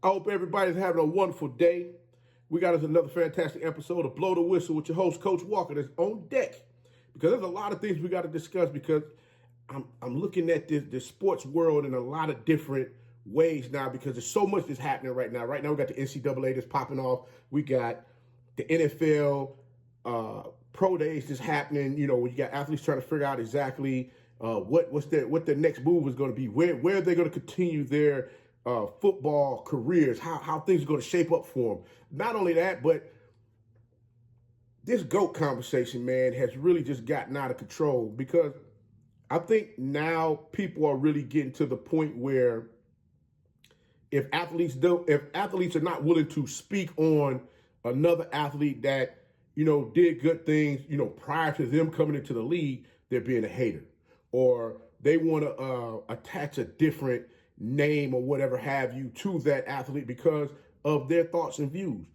I hope everybody's having a wonderful day. We got us another fantastic episode of Blow the Whistle with your host, Coach Walker, that's on deck. Because there's a lot of things we got to discuss because I'm looking at this sports world in a lot of different ways now because there's so much that's happening right now. Right now we got the NCAA that's popping off. We got the NFL pro days that's happening. You know, you got athletes trying to figure out exactly what their next move is going to be, where they're going to continue their football careers, how things are going to shape up for them. Not only that, but this GOAT conversation, man, has really just gotten out of control because I think now people are really getting to the point where if athletes are not willing to speak on another athlete that, you know, did good things, you know, prior to them coming into the league, they're being a hater. Or they want to attach a different name or whatever have you to that athlete because of their thoughts and views.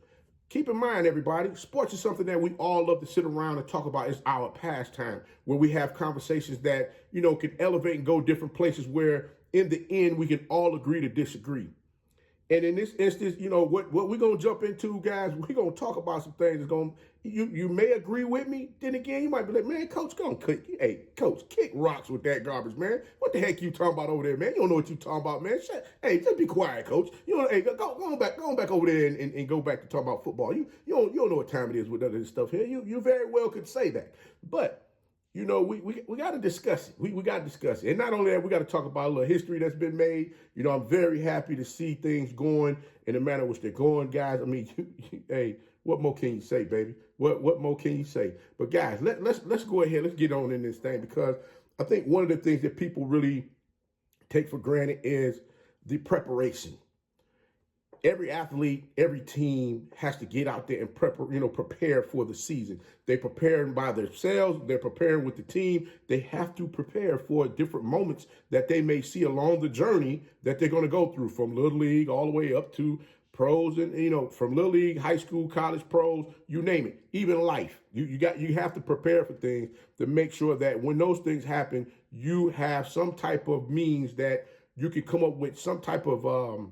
Keep in mind, everybody, sports is something that we all love to sit around and talk about. It's our pastime where we have conversations that, you know, can elevate and go different places where in the end we can all agree to disagree. And in this instance, you know, what we're going to jump into, guys, we're going to talk about some things that's going to, you may agree with me. Then again, you might be like, man, Coach, Coach, kick rocks with that garbage, man. What the heck you talking about over there, man? You don't know what you talking about, man. Hey, just be quiet, Coach. You know, hey, go on back over there and go back to talk about football. You don't know what time it is with other stuff here. You very well could say that. But you know, we got to discuss it. We got to discuss it. And not only that, we got to talk about a little history that's been made. You know, I'm very happy to see things going in the manner in which they're going, guys. I mean, hey, what more can you say, baby? What more can you say? But guys, let's go ahead. Let's get on in this thing because I think one of the things that people really take for granted is the preparation. Every athlete, every team has to get out there and prepare for the season. They're preparing by themselves. They're preparing with the team. They have to prepare for different moments that they may see along the journey that they're going to go through from Little League all the way up to pros and, you know, from Little League, high school, college, pros, you name it, even life. You have to prepare for things to make sure that when those things happen, you have some type of means that you can come up with some type of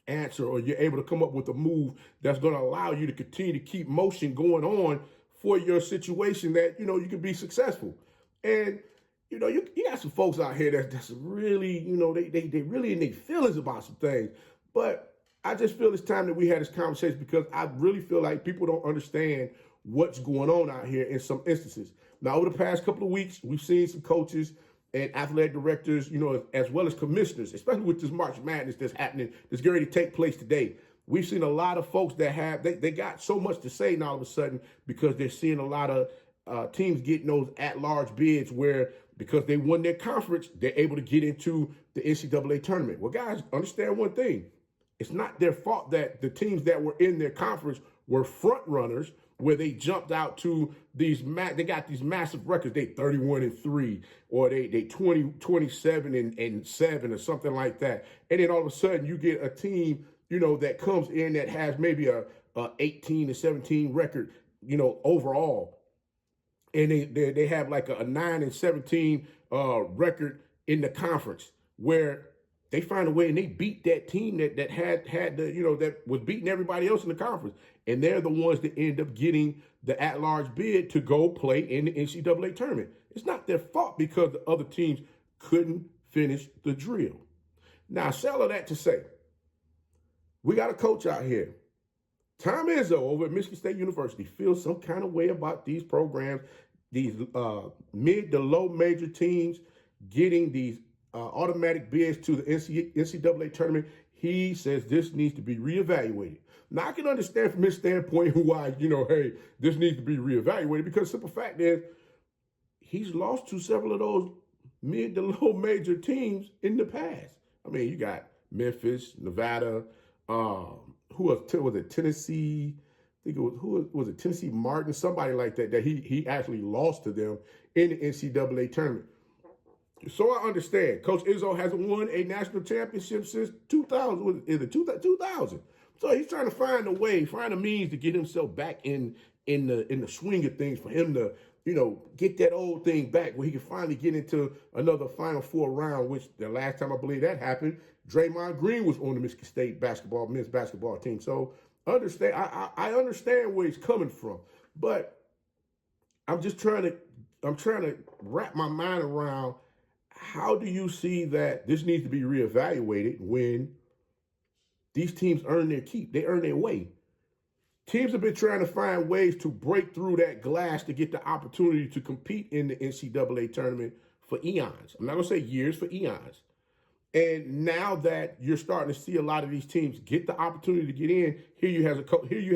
answer, or you're able to come up with a move that's going to allow you to continue to keep motion going on for your situation that, you know, you can be successful. And, you know, you got some folks out here that's really, you know, they really in their feelings about some things. But I just feel it's time that we had this conversation because I really feel like people don't understand what's going on out here in some instances. Now, over the past couple of weeks, we've seen some coaches and athletic directors, you know, as well as commissioners, especially with this March Madness that's happening, that's going to take place today. We've seen a lot of folks that they got so much to say now all of a sudden because they're seeing a lot of teams getting those at-large bids where because they won their conference, they're able to get into the NCAA tournament. Well, guys, understand one thing. It's not their fault that the teams that were in their conference were front runners where they jumped out to they got these massive records. They 31-3 or they 27-7 or something like that. And then all of a sudden you get a team, you know, that comes in that has maybe a 18-17 record, you know, overall. And they have like a 9-17 record in the conference where they find a way and they beat that team that had the, you know, that was beating everybody else in the conference. And they're the ones that end up getting the at-large bid to go play in the NCAA tournament. It's not their fault because the other teams couldn't finish the drill. Now, I say all of that to say, we got a coach out here. Tom Izzo over at Michigan State University feels some kind of way about these programs, these mid to low major teams getting these automatic bids to the NCAA tournament. He says this needs to be reevaluated. Now, I can understand from his standpoint why, you know, hey, this needs to be reevaluated because the simple fact is he's lost to several of those mid to low major teams in the past. I mean, you got Memphis, Nevada, who was it, Tennessee? I think it was, who was it, Tennessee Martin, somebody like that he actually lost to them in the NCAA tournament. So I understand. Coach Izzo hasn't won a national championship since 2000. Is it 2000? So he's trying to find a way, find a means to get himself back in the swing of things for him to, you know, get that old thing back where he can finally get into another Final Four round, which the last time I believe that happened, Draymond Green was on the Michigan State men's basketball team. So understand, I understand where he's coming from, but I'm trying to wrap my mind around how do you see that this needs to be reevaluated when these teams earn their keep, they earn their way. Teams have been trying to find ways to break through that glass to get the opportunity to compete in the NCAA tournament for eons. I'm not going to say years, for eons. And now that you're starting to see a lot of these teams get the opportunity to get in, here you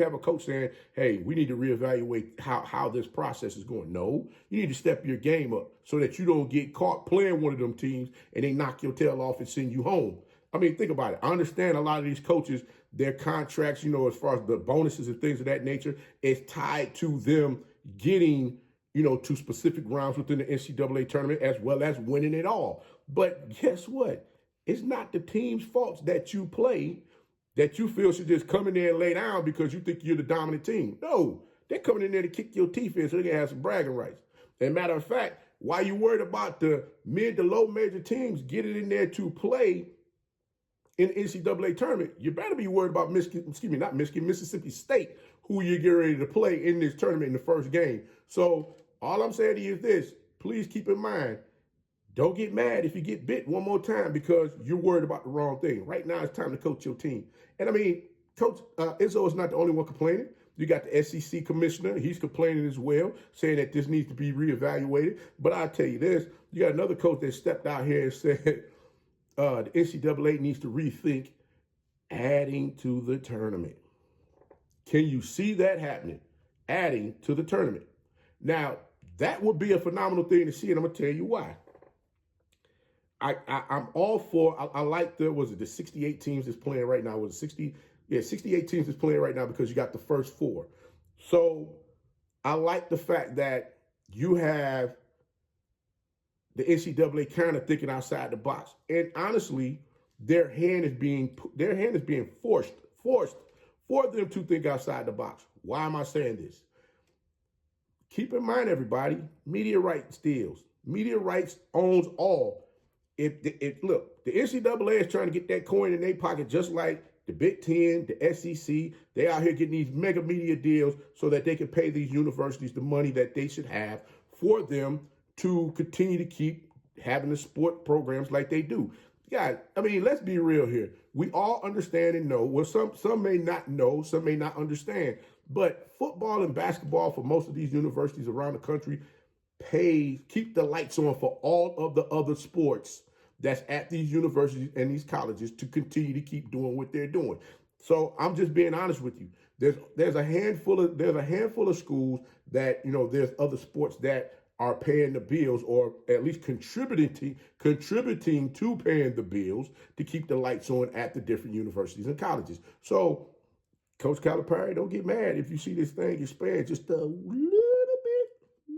have a coach saying, hey, we need to reevaluate how this process is going. No, you need to step your game up so that you don't get caught playing one of them teams and they knock your tail off and send you home. I mean, think about it. I understand a lot of these coaches, their contracts, as far as the bonuses and things of that nature, is tied to them getting, to specific rounds within the NCAA tournament as well as winning it all. But guess what? It's not the team's faults that you play that you feel should just come in there and lay down because you think you're the dominant team. No, they're coming in there to kick your teeth in so they can have some bragging rights. And matter of fact, while you're worried about the mid to low major teams getting in there to play in the NCAA tournament, you better be worried about Mississippi State, who you're getting ready to play in this tournament in the first game. So all I'm saying to you is this: please keep in mind, don't get mad if you get bit one more time because you're worried about the wrong thing. Right now, it's time to coach your team. And I mean, Coach Izzo is not the only one complaining. You got the SEC commissioner. He's complaining as well, saying that this needs to be reevaluated. But I'll tell you this, you got another coach that stepped out here and said the NCAA needs to rethink adding to the tournament. Can you see that happening? Adding to the tournament. Now, that would be a phenomenal thing to see, and I'm going to tell you why. I'm all for, I like the 68 teams that's playing right now. 68 teams that's playing right now because you got the first four. So I like the fact that you have the NCAA kind of thinking outside the box. And honestly, their hand is being forced for them to think outside the box. Why am I saying this? Keep in mind, everybody, media rights deals. Media rights owns all. Look, the NCAA is trying to get that coin in their pocket just like the Big Ten, the SEC. They out here getting these mega media deals so that they can pay these universities the money that they should have for them to continue to keep having the sport programs like they do. Guys, I mean, let's be real here. We all understand and know. Well, some may not know, some may not understand. But football and basketball for most of these universities around the country keep the lights on for all of the other sports that's at these universities and these colleges to continue to keep doing what they're doing. So I'm just being honest with you. There's a handful of schools that, there's other sports that are paying the bills or at least contributing to paying the bills to keep the lights on at the different universities and colleges. So Coach Calipari, don't get mad if you see this thing expand just a little bit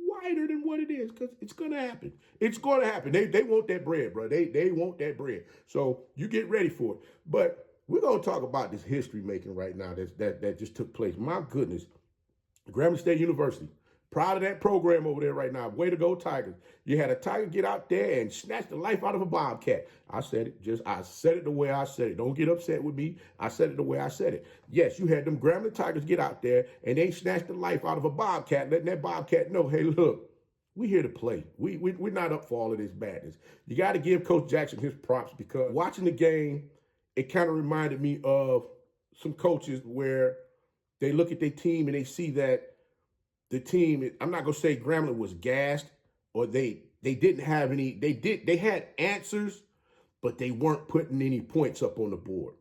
wider than what it is, because it's going to happen. It's going to happen. They want that bread, bro. They want that bread. So you get ready for it. But we're going to talk about this history making right now that just took place. My goodness. Grambling State University. Proud of that program over there right now. Way to go, Tigers. You had a Tiger get out there and snatch the life out of a Bobcat. I said it the way I said it. Don't get upset with me. I said it the way I said it. Yes, you had them Grambling Tigers get out there and they snatched the life out of a Bobcat, letting that Bobcat know, hey, look, we here to play. We're not up for all of this badness. You got to give Coach Jackson his props, because watching the game, it kind of reminded me of some coaches where they look at their team and they see that the team, I'm not going to say Grambling was gassed or they didn't have any, they had answers, but they weren't putting any points up on the board.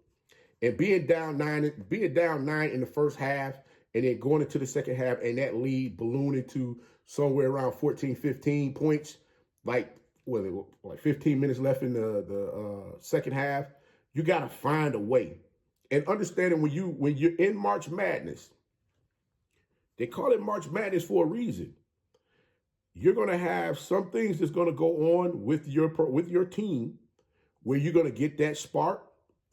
And being down nine in the first half and then going into the second half and that lead ballooning to somewhere around 14, 15 points, like 15 minutes left in the second half, you got to find a way. And understanding when you're in March Madness, they call it March Madness for a reason. You're going to have some things that's going to go on with your team where you're going to get that spark,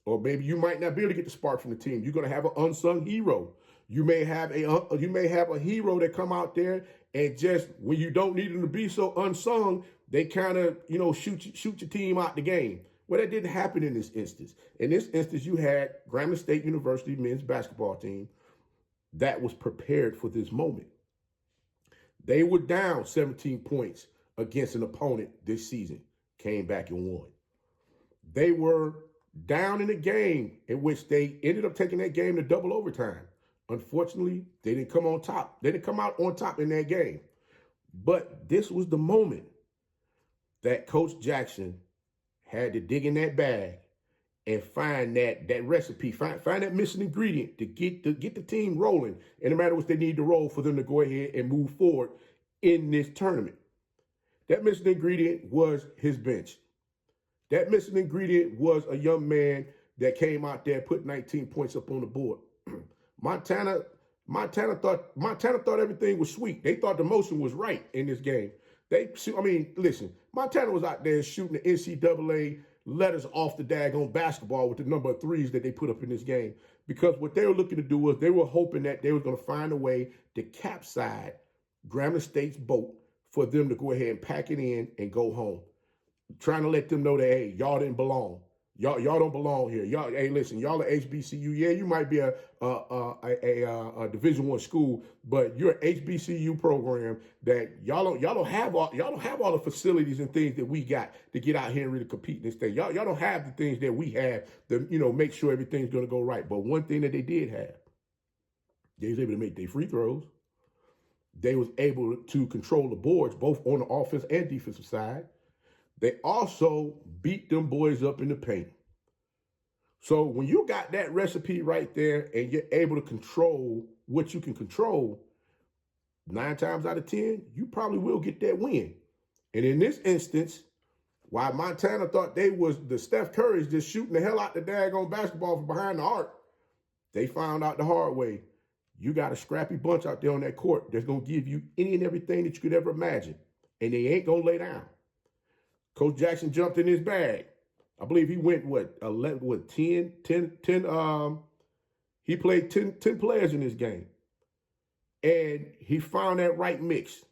or maybe you might not be able to get the spark from the team. You're going to have an unsung hero. You may have a hero that come out there and just when you don't need them to be so unsung, they kind of shoot your team out the game. Well, that didn't happen in this instance. In this instance, you had Grambling State University men's basketball team that was prepared for this moment. They were down 17 points against an opponent this season, came back and won. They were down in a game in which they ended up taking that game to double overtime. Unfortunately, they didn't come on top. They didn't come out on top in that game. But this was the moment that Coach Jackson had to dig in that bag and find that recipe, find that missing ingredient to get the team rolling, and no matter what they need to roll for them to go ahead and move forward in this tournament. That missing ingredient was his bench. That missing ingredient was a young man that came out there, put 19 points up on the board. Montana thought everything was sweet. They thought the motion was right in this game. Listen, Montana was out there shooting the NCAA letters off the daggone basketball with the number of threes that they put up in this game, because what they were looking to do was they were hoping that they were going to find a way to capsize Grambling State's boat for them to go ahead and pack it in and go home, trying to let them know that, hey, y'all didn't belong. Y'all don't belong here. Y'all, hey, listen, y'all are HBCU. Yeah, you might be a Division I school, but you're an HBCU program that y'all don't have all the facilities and things that we got to get out here and really compete in this thing. Y'all don't have the things that we have to, make sure everything's gonna go right. But one thing that they did have, they was able to make their free throws. They was able to control the boards, both on the offense and defensive side. They also beat them boys up in the paint. So when you got that recipe right there and you're able to control what you can control, 9 times out of 10, you probably will get that win. And in this instance, while Montana thought they was the Steph Currys just shooting the hell out the daggone basketball from behind the arc, they found out the hard way. You got a scrappy bunch out there on that court that's going to give you any and everything that you could ever imagine. And they ain't going to lay down. Coach Jackson jumped in his bag. I believe he went, 10, he played 10 players in this game. And he found that right mix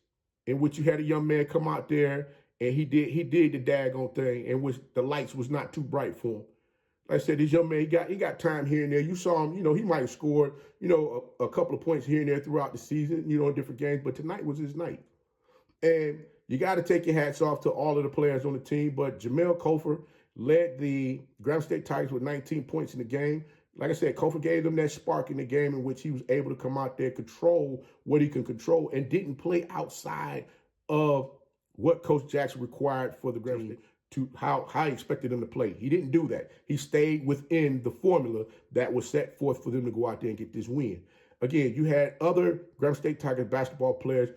in which you had a young man come out there and he did the daggone thing in which the lights was not too bright for him. Like I said, this young man, he got time here and there. You saw him, he might have scored, a couple of points here and there throughout the season, in different games, but tonight was his night. And you got to take your hats off to all of the players on the team, but Jamel Cofer led the Grambling State Tigers with 19 points in the game. Like I said, Cofer gave them that spark in the game in which he was able to come out there, control what he can control, and didn't play outside of what Coach Jackson required for the Grambling State to how he expected them to play. He didn't do that. He stayed within the formula that was set forth for them to go out there and get this win. Again, you had other Grambling State Tigers basketball players.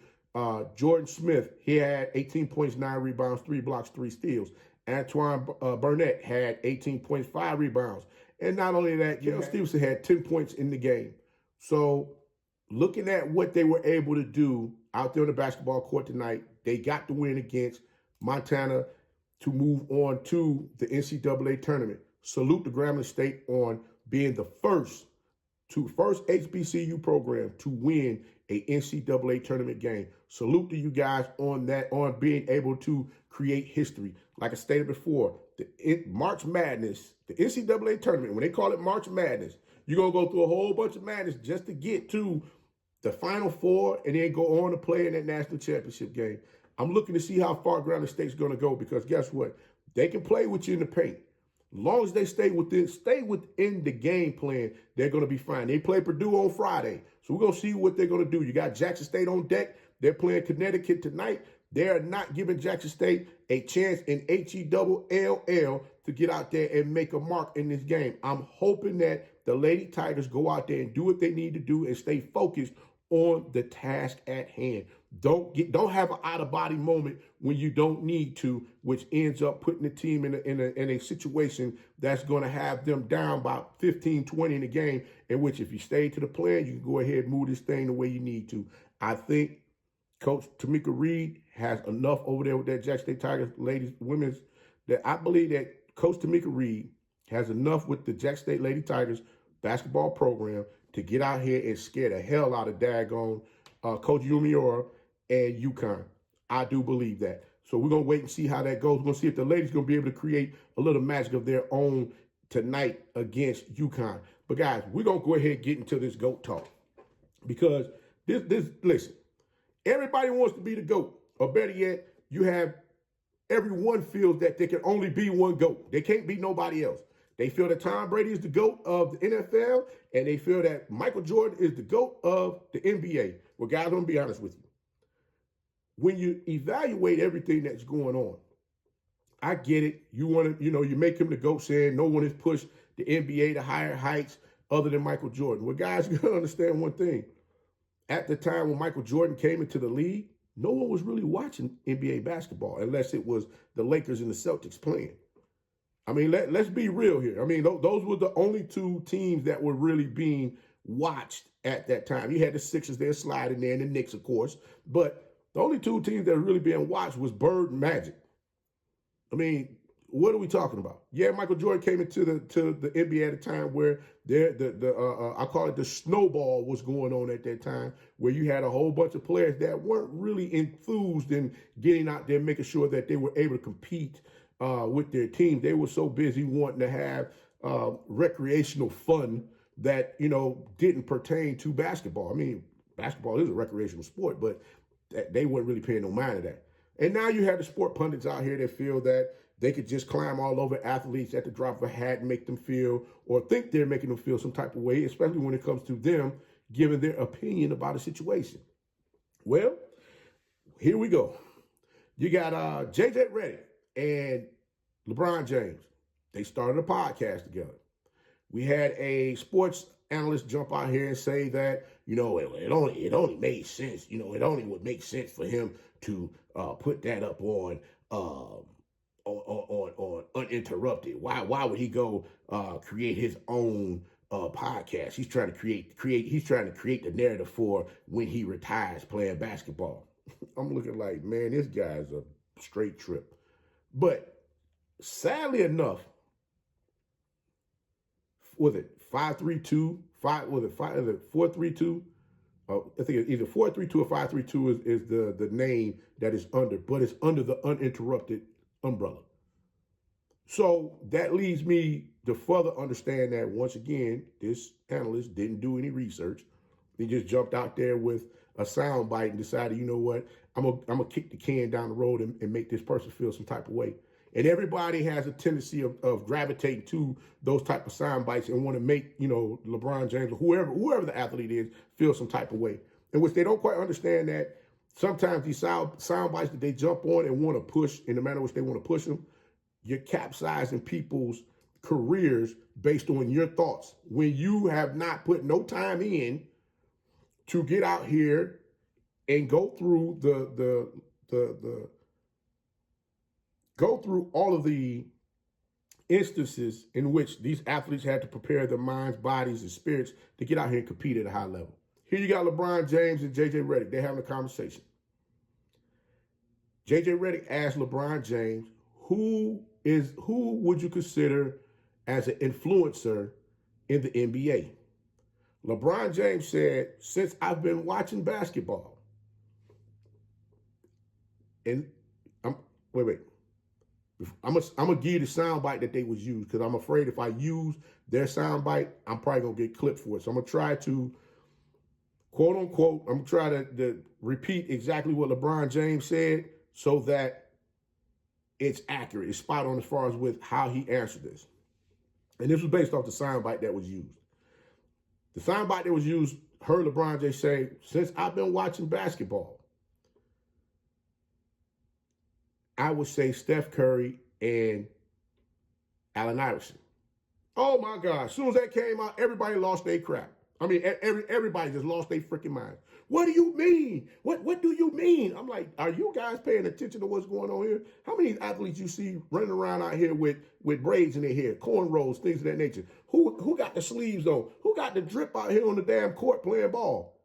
Jordan Smith, he had 18 points, 9 rebounds, 3 blocks, 3 steals. Antoine Burnett had 18 points, 5 rebounds. And not only that, Stevenson had 10 points in the game. So looking at what they were able to do out there on the basketball court tonight, they got the win against Montana to move on to the NCAA tournament. Salute to Grambling State on being the first HBCU program to win a NCAA tournament game. Salute to you guys on that, on being able to create history. Like I stated before, March Madness, the NCAA tournament, when they call it March Madness, you're going to go through a whole bunch of madness just to get to the Final Four and then go on to play in that national championship game. I'm looking to see how far Grambling State's going to go, because guess what? They can play with you in the paint. As long as they stay within the game plan, they're going to be fine. They play Purdue on Friday, so we're going to see what they're going to do. You got Jackson State on deck. They're playing Connecticut tonight. They are not giving Jackson State a chance in HELL to get out there and make a mark in this game. I'm hoping that the Lady Tigers go out there and do what they need to do and stay focused on the task at hand. Don't have an out-of-body moment when you don't need to, which ends up putting the team in a situation that's going to have them down about 15, 20 in the game, in which if you stay to the plan, you can go ahead and move this thing the way you need to. I think Coach Tamika Reed has enough over there with that Jackson State Tigers ladies, women's, that I believe that Coach Tamika Reed has enough with the Jackson State Lady Tigers basketball program to get out here and scare the hell out of daggone Coach Umiora and UConn. I do believe that. So we're going to wait and see how that goes. We're going to see if the ladies going to be able to create a little magic of their own tonight against UConn. But guys, we're going to go ahead and get into this GOAT talk. Because listen, everybody wants to be the GOAT. Or better yet, you have everyone feels that there can only be one GOAT. They can't be nobody else. They feel that Tom Brady is the GOAT of the NFL, and they feel that Michael Jordan is the GOAT of the NBA. Well, guys, I'm going to be honest with you. When you evaluate everything that's going on, I get it. You want to, you make him the GOAT, saying no one has pushed the NBA to higher heights other than Michael Jordan. Well, guys, you got to understand one thing. At the time when Michael Jordan came into the league, no one was really watching NBA basketball unless it was the Lakers and the Celtics playing. I mean, let's be real here. I mean, those were the only two teams that were really being watched at that time. You had the Sixers there sliding there, and the Knicks, of course. But the only two teams that were really being watched was Bird and Magic. I mean, what are we talking about? Yeah, Michael Jordan came into the NBA at a time where I call it the snowball was going on at that time, where you had a whole bunch of players that weren't really enthused in getting out there, making sure that they were able to compete with their team. They were so busy wanting to have recreational fun that, didn't pertain to basketball. I mean, basketball is a recreational sport, but they weren't really paying no mind to that. And now you have the sport pundits out here that feel that they could just climb all over athletes at the drop of a hat and make them feel, or think they're making them feel some type of way, especially when it comes to them giving their opinion about a situation. Well, here we go. You got JJ Redick and LeBron James. They started a podcast together. We had a sports analyst jump out here and say that, it only made sense. It only would make sense for him to put that up on uninterrupted. Why would he go create his own podcast? He's trying to create the narrative for when he retires playing basketball. I'm looking like, man, this guy's a straight trip. But sadly enough, was it 532? Was it 432? I think either 432 or 532 is the name that is under, but it's under the uninterrupted umbrella. So that leads me to further understand that, once again, this analyst didn't do any research. He just jumped out there with a sound bite and decided, you know what, I'm gonna kick the can down the road and make this person feel some type of way. And everybody has a tendency of gravitating to those type of sound bites and want to make, LeBron James or whoever the athlete is, feel some type of way. In which they don't quite understand that sometimes these sound bites that they jump on and want to push in the manner in which they want to push them, you're capsizing people's careers based on your thoughts when you have not put no time in to get out here and go through go through all of the instances in which these athletes had to prepare their minds, bodies, and spirits to get out here and compete at a high level. Here you got LeBron James and JJ Redick. They're having a conversation. JJ Redick asked LeBron James, who would you consider as an influencer in the NBA? LeBron James said, since I've been watching basketball, and I'm gonna give you the soundbite that they was used, because I'm afraid if I use their soundbite, I'm probably gonna get clipped for it. So I'm gonna try to, quote unquote, I'm gonna try to repeat exactly what LeBron James said so that it's accurate, it's spot on as far as with how he answered this. And this was based off the soundbite that was used. The soundbite that was used heard LeBron James say, since I've been watching basketball, I would say Steph Curry and Allen Iverson. Oh my God, as soon as that came out, everybody lost their crap. I mean, everybody just lost their freaking mind. What do you mean? What do you mean? I'm like, are you guys paying attention to what's going on here? How many athletes you see running around out here with braids in their hair, cornrows, things of that nature? Who got the sleeves on? Who got the drip out here on the damn court playing ball?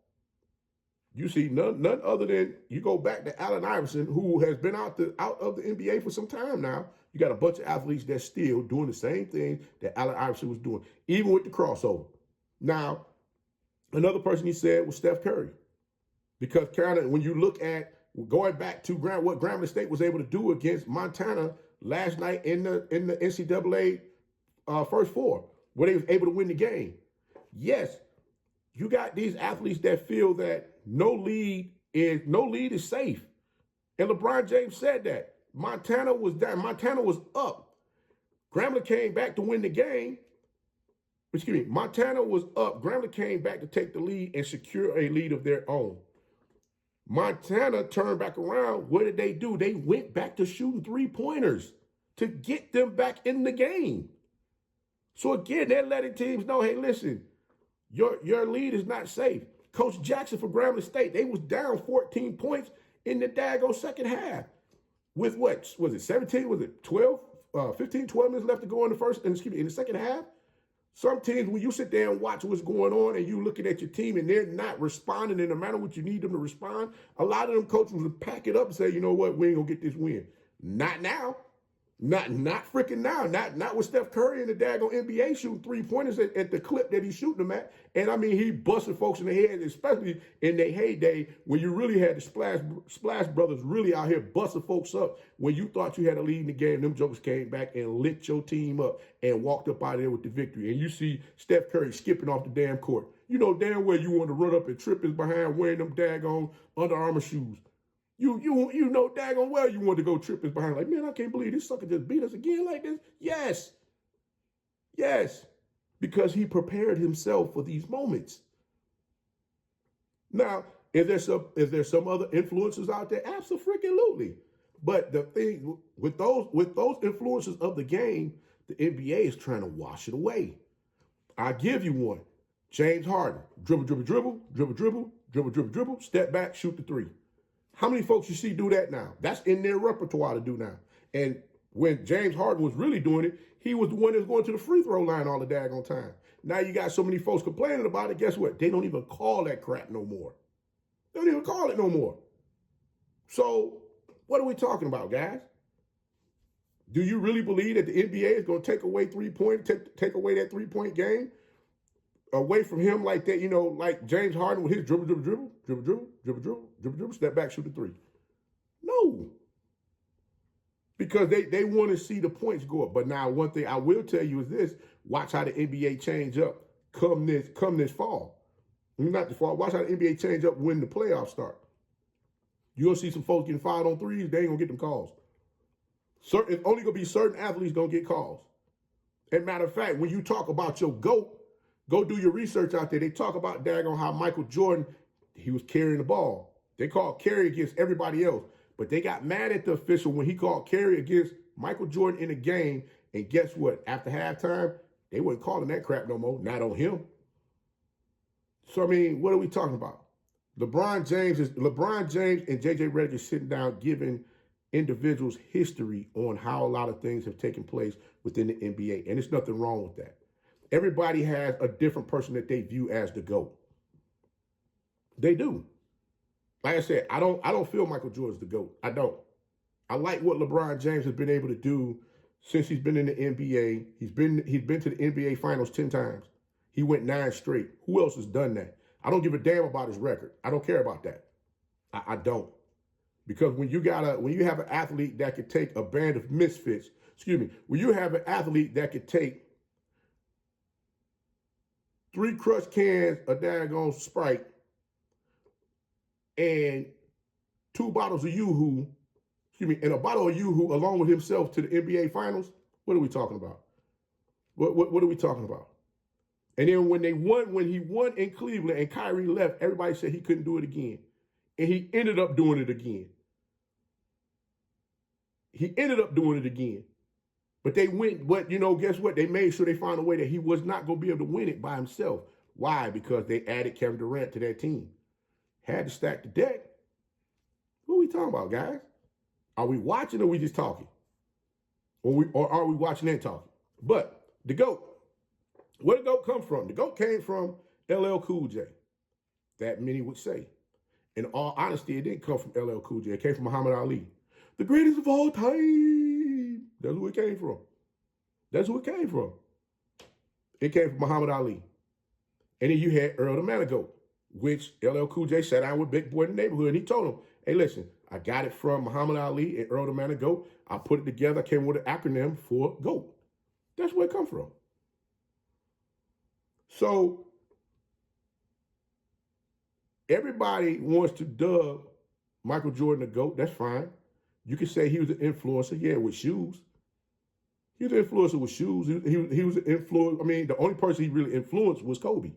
You see none other than, you go back to Allen Iverson, who has been out of the NBA for some time now. You got a bunch of athletes that's still doing the same thing that Allen Iverson was doing, even with the crossover. Now, another person he said was Steph Curry. Because Carolina, when you look at Going back to what Grambling State was able to do against Montana last night in the NCAA first four, where they was able to win the game. Yes, you got these athletes that feel that no lead is safe. And LeBron James said that. Montana was down. Montana was up. Grambling came back to win the game. Excuse me. Montana was up. Grambling came back to take the lead and secure a lead of their own. Montana turned back around. What did they do? They went back to shooting three-pointers to get them back in the game. So again, they're letting teams know, hey, listen, your lead is not safe. Coach Jackson for Grambling State, they was down 14 points in the daggone second half. With what? Was it 17? Was it 12? 15, 12 minutes left to go in the second half? Some teams, when you sit there and watch what's going on and you looking at your team and they're not responding in the manner which you need them to respond, a lot of them coaches would pack it up and say, you know what, we ain't gonna get this win. Not now. Not freaking now. Not with Steph Curry in the daggone NBA shooting three-pointers at the clip that he's shooting them at. And I mean, he busted folks in the head, especially in their heyday when you really had the Splash Brothers really out here busting folks up. When you thought you had a lead in the game, them jokers came back and lit your team up and walked up out of there with the victory. And you see Steph Curry skipping off the damn court. You know damn well you want to run up and trip his behind wearing them daggone Under Armour shoes. You know daggone well you want to go trip his behind. Like, man, I can't believe this sucker just beat us again like this. Yes. Yes. Because he prepared himself for these moments. Now, is there some other influences out there? Absolutely. But the thing with those influences of the game, the NBA is trying to wash it away. I'll give you one. James Harden. Dribble, step back, shoot the three. How many folks you see do that now? That's in their repertoire to do now. And when James Harden was really doing it, he was the one that was going to the free throw line all the daggone time. Now you got so many folks complaining about it. Guess what? They don't even call that crap no more. They don't even call it no more. So what are we talking about, guys? Do you really believe that the NBA is going to take away take away that three-point game away from him like that, you know, like James Harden with his dribble, step back, shoot the three? No. Because they want to see the points go up. But now one thing I will tell you is this: watch how the NBA change up come this fall. Not the fall. Watch how the NBA change up when the playoffs start. You're gonna see some folks getting fouled on threes, they ain't gonna get them calls. It's only gonna be certain athletes gonna get calls. As a matter of fact, when you talk about your GOAT, go do your research out there. They talk about daggone how Michael Jordan, he was carrying the ball. They called carry against everybody else. But they got mad at the official when he called carry against Michael Jordan in a game. And guess what? After halftime, they wasn't calling that crap no more. Not on him. So, I mean, what are we talking about? LeBron James and J.J. Redick are sitting down giving individuals history on how a lot of things have taken place within the NBA. And there's nothing wrong with that. Everybody has a different person that they view as the GOAT. They do. Like I said, I don't feel Michael Jordan's the GOAT. I don't. I like what LeBron James has been able to do since he's been in the NBA. He's been to the NBA Finals 10 times. He went 9 straight. Who else has done that? I don't give a damn about his record. I don't care about that. I don't. Because when you have an athlete that could take a band of misfits, when you have an athlete that could take 3 crushed cans of daggone Sprite and 2 bottles of Yoo-Hoo, and a bottle of Yoo-Hoo along with himself to the NBA Finals, what are we talking about? What are we talking about? And then when he won in Cleveland and Kyrie left, everybody said he couldn't do it again. And he ended up doing it again. But they went, guess what? They made sure they found a way that he was not going to be able to win it by himself. Why? Because they added Kevin Durant to their team. Had to stack the deck. What are we talking about, guys? Are we watching or are we just talking? Or are we watching and talking? But the GOAT, where did the GOAT come from? The GOAT came from LL Cool J. That many would say. In all honesty, it didn't come from LL Cool J. It came from Muhammad Ali. The greatest of all time. That's who it came from. It came from Muhammad Ali. And then you had Earl the Man Goat, which LL Cool J sat down with Big Boy in the neighborhood and he told him, hey, listen, I got it from Muhammad Ali and Earl the Man of GOAT. I put it together. I came with an acronym for GOAT. That's where it comes from. So everybody wants to dub Michael Jordan the GOAT. That's fine. You can say he was an influencer, yeah, with shoes. He was an influencer with shoes. He was an influence. I mean, the only person he really influenced was Kobe.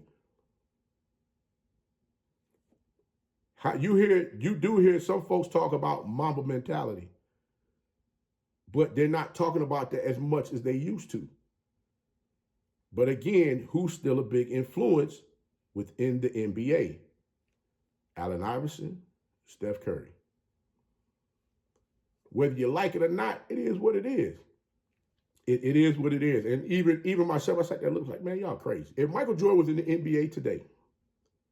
You do hear some folks talk about Mamba mentality, but they're not talking about that as much as they used to. But again, who's still a big influence within the NBA? Allen Iverson, Steph Curry. Whether you like it or not, it is what it is. It is what it is. And even myself, I sat there and looked like, man, y'all crazy. If Michael Jordan was in the NBA today,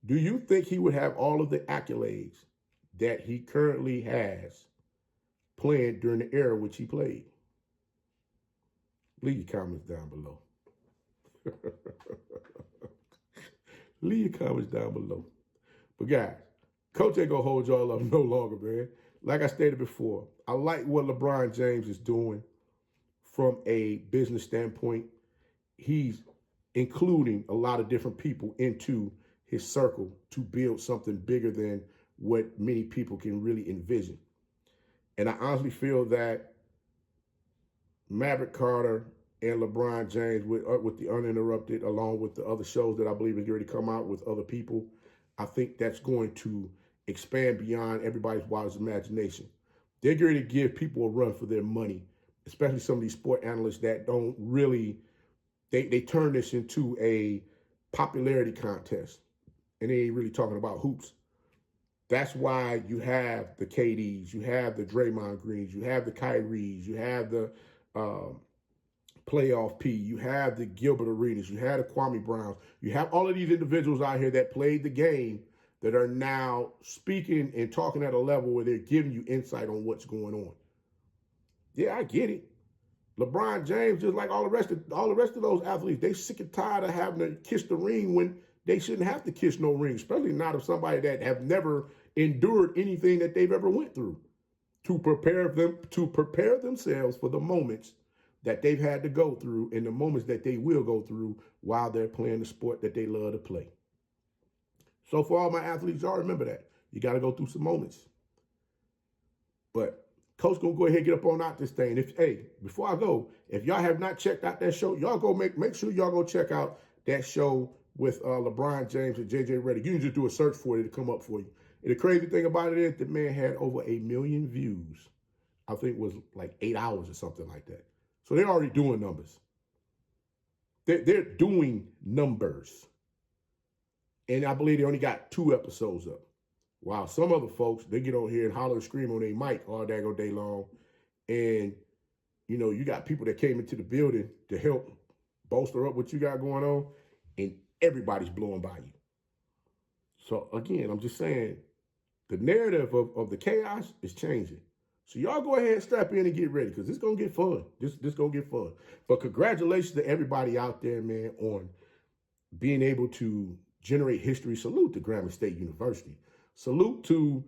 do you think he would have all of the accolades that he currently has playing during the era which he played? Leave your comments down below. Leave your comments down below. But guys, Coach ain't gonna hold y'all up no longer, man. Like I stated before, I like what LeBron James is doing from a business standpoint. He's including a lot of different people into his circle to build something bigger than what many people can really envision. And I honestly feel that Maverick Carter and LeBron James with the Uninterrupted, along with the other shows that I believe have already come out with other people, I think that's going to expand beyond everybody's wildest imagination. They're going to give people a run for their money, especially some of these sport analysts that don't really, they turn this into a popularity contest, and they ain't really talking about hoops. That's why you have the KDs, you have the Draymond Greens, you have the Kyries, you have the Playoff P, you have the Gilbert Arenas, you have the Kwame Browns, you have all of these individuals out here that played the game that are now speaking and talking at a level where they're giving you insight on what's going on. Yeah, I get it. LeBron James, just like all the rest of those athletes, they sick and tired of having to kiss the ring when they shouldn't have to kiss no ring, especially not of somebody that have never endured anything that they've ever went through to prepare themselves for the moments that they've had to go through and the moments that they will go through while they're playing the sport that they love to play. So for all my athletes, y'all remember that. You got to go through some moments. But Coach gonna go ahead and get up on out this thing. Before I go, if y'all have not checked out that show, y'all go make sure y'all go check out that show with LeBron James and JJ Redick. You can just do a search for it to come up for you. And the crazy thing about it is the man had over 1 million views. I think it was like 8 hours or something like that. So they're already doing numbers. They're doing numbers. And I believe they only got 2 episodes up. While some other folks, they get on here and holler and scream on their mic all day long. And, you know, you got people that came into the building to help bolster up what you got going on, and everybody's blowing by you. So, again, I'm just saying, the narrative of the chaos is changing. So y'all go ahead and strap in and get ready, because it's going to get fun. This going to get fun. But congratulations to everybody out there, man, on being able to generate history. Salute to Grambling State University. Salute to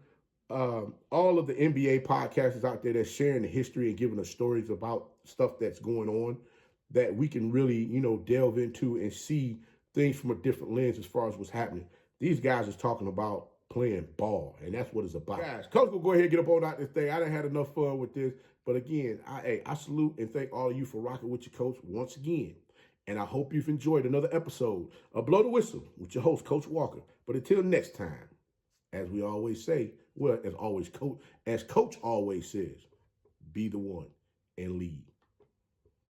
all of the NBA podcasters out there that's sharing the history and giving us stories about stuff that's going on that we can really, you know, delve into and see things from a different lens as far as what's happening. These guys is talking about playing ball, and that's what it's about. Guys, Coach will go ahead and get up on out this thing. I done had enough fun with this. But again, I salute and thank all of you for rocking with your coach once again. And I hope you've enjoyed another episode of Blow the Whistle with your host, Coach Walker. But until next time, as we always say, well, as Coach always says, be the one and lead.